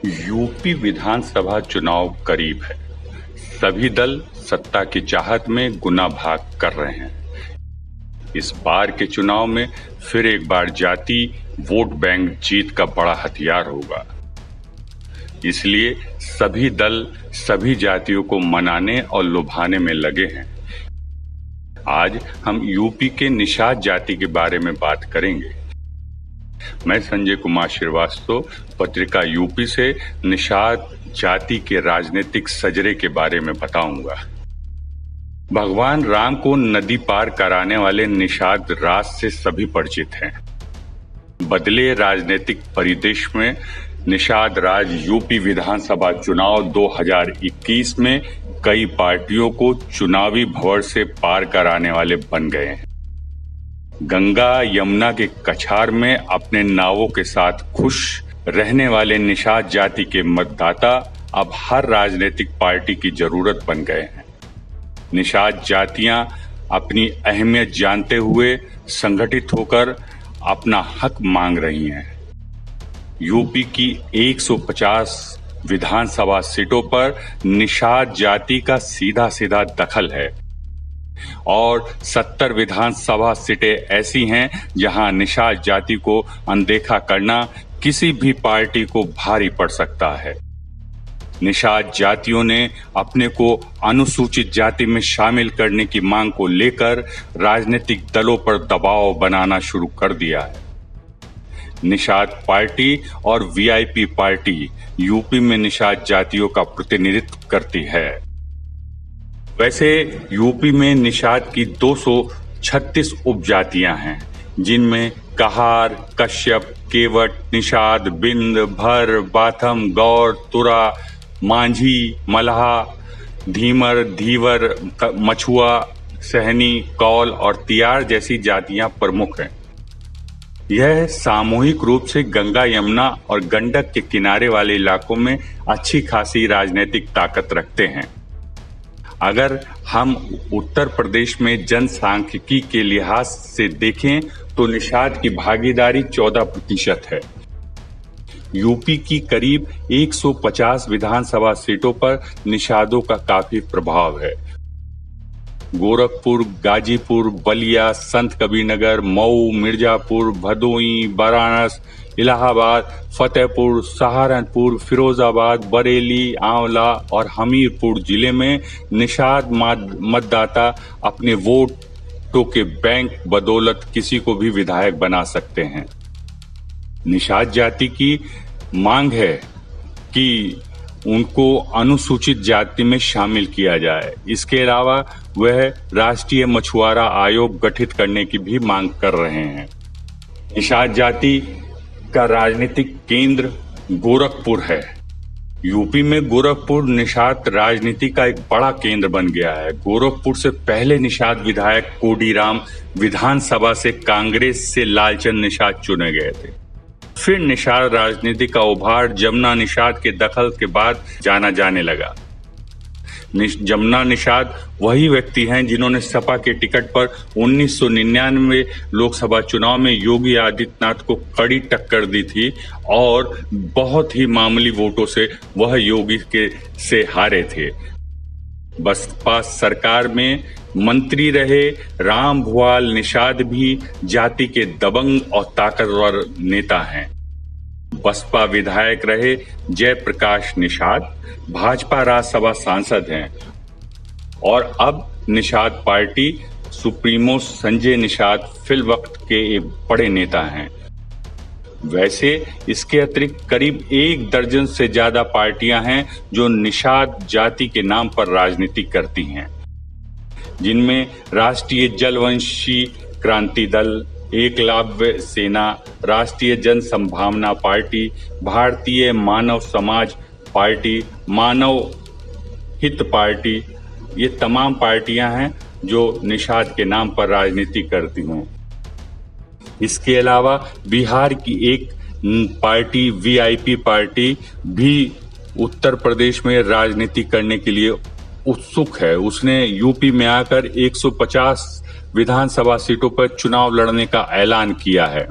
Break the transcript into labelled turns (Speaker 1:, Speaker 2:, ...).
Speaker 1: UP विधानसभा चुनाव करीब है। सभी दल सत्ता की चाहत में गुना भाग कर रहे हैं। इस बार के चुनाव में फिर एक बार जाति वोट बैंक जीत का बड़ा हथियार होगा। इसलिए सभी दल सभी जातियों को मनाने और लुभाने में लगे हैं। आज हम यूपी के निषाद जाति के बारे में बात करेंगे। मैं संजय कुमार श्रीवास्तव, पत्रिका यूपी से निषाद जाति के राजनीतिक सजरे के बारे में बताऊंगा। भगवान राम को नदी पार कराने वाले निषाद राज से सभी परिचित हैं। बदले राजनीतिक परिदृश्य में निषाद राज यूपी विधानसभा चुनाव 2021 में कई पार्टियों को चुनावी भंवर से पार कराने वाले बन गए हैं। गंगा यमुना के कछार में अपने नावों के साथ खुश रहने वाले निषाद जाति के मतदाता अब हर राजनीतिक पार्टी की जरूरत बन गए हैं। निषाद जातियां अपनी अहमियत जानते हुए संगठित होकर अपना हक मांग रही हैं। यूपी की 150 विधानसभा सीटों पर निषाद जाति का सीधा सीधा दखल है और 70 विधानसभा सीटें ऐसी हैं जहां निषाद जाति को अनदेखा करना किसी भी पार्टी को भारी पड़ सकता है। निषाद जातियों ने अपने को अनुसूचित जाति में शामिल करने की मांग को लेकर राजनीतिक दलों पर दबाव बनाना शुरू कर दिया है। निषाद पार्टी और वीआईपी पार्टी यूपी में निषाद जातियों का प्रतिनिधित्व करती है। वैसे यूपी में निषाद की 236 उपजातियां हैं, जिनमें कहार, कश्यप, केवट, निषाद, बिंद, भर, बाथम, गौर, तुरा, मांझी, मल्हा, धीमर, धीवर, मछुआ, सहनी, कौल और तियार जैसी जातियां प्रमुख हैं। यह सामूहिक रूप से गंगा यमुना और गंडक के किनारे वाले इलाकों में अच्छी खासी राजनीतिक ताकत रखते हैं। अगर हम उत्तर प्रदेश में जनसांख्यिकी के लिहाज से देखें तो निषाद की भागीदारी 14% है। यूपी की करीब 150 विधानसभा सीटों पर निषादों का काफी प्रभाव है। गोरखपुर, गाजीपुर, बलिया, संत कबीरनगर, मऊ, मिर्जापुर, भदोई, वाराणसी, इलाहाबाद, फतेहपुर, सहारनपुर, फिरोजाबाद, बरेली, आंवला और हमीरपुर जिले में निषाद मतदाता अपने वोटों के बैंक बदौलत किसी को भी विधायक बना सकते हैं। निषाद जाति की मांग है कि उनको अनुसूचित जाति में शामिल किया जाए। इसके अलावा वह राष्ट्रीय मछुआरा आयोग गठित करने की भी मांग कर रहे हैं। निषाद जाति का राजनीतिक केंद्र गोरखपुर है। यूपी में गोरखपुर निषाद राजनीति का एक बड़ा केंद्र बन गया है। गोरखपुर से पहले निषाद विधायक कोडीराम विधानसभा से कांग्रेस से लालचंद निषाद चुने गए थे। फिर निषाद राजनीति का उभार जमुना निषाद के दखल के बाद जाना जाने लगा। जमुना निषाद वही व्यक्ति हैं जिन्होंने सपा के टिकट पर 1999 लोकसभा चुनाव में योगी आदित्यनाथ को कड़ी टक्कर दी थी और बहुत ही मामूली वोटों से वह योगी से हारे थे। बसपा सरकार में मंत्री रहे राम भुआल निषाद भी जाति के दबंग और ताकतवर नेता हैं। बसपा विधायक रहे जयप्रकाश निषाद भाजपा राज्यसभा सांसद हैं और अब निषाद पार्टी सुप्रीमो संजय निषाद फिलवक्त के एक बड़े नेता हैं। वैसे इसके अतिरिक्त करीब 1 दर्जन से ज्यादा पार्टियां हैं जो निषाद जाति के नाम पर राजनीति करती हैं, जिनमें राष्ट्रीय जलवंशी क्रांति दल, एकलव्य सेना, राष्ट्रीय जन संभावना पार्टी, भारतीय मानव समाज पार्टी, मानव हित पार्टी, ये तमाम पार्टियां हैं जो निषाद के नाम पर राजनीति करती हैं। इसके अलावा बिहार की एक पार्टी वीआईपी पार्टी भी उत्तर प्रदेश में राजनीति करने के लिए उत्सुक है। उसने यूपी में आकर 150 विधानसभा सीटों पर चुनाव लड़ने का ऐलान किया है।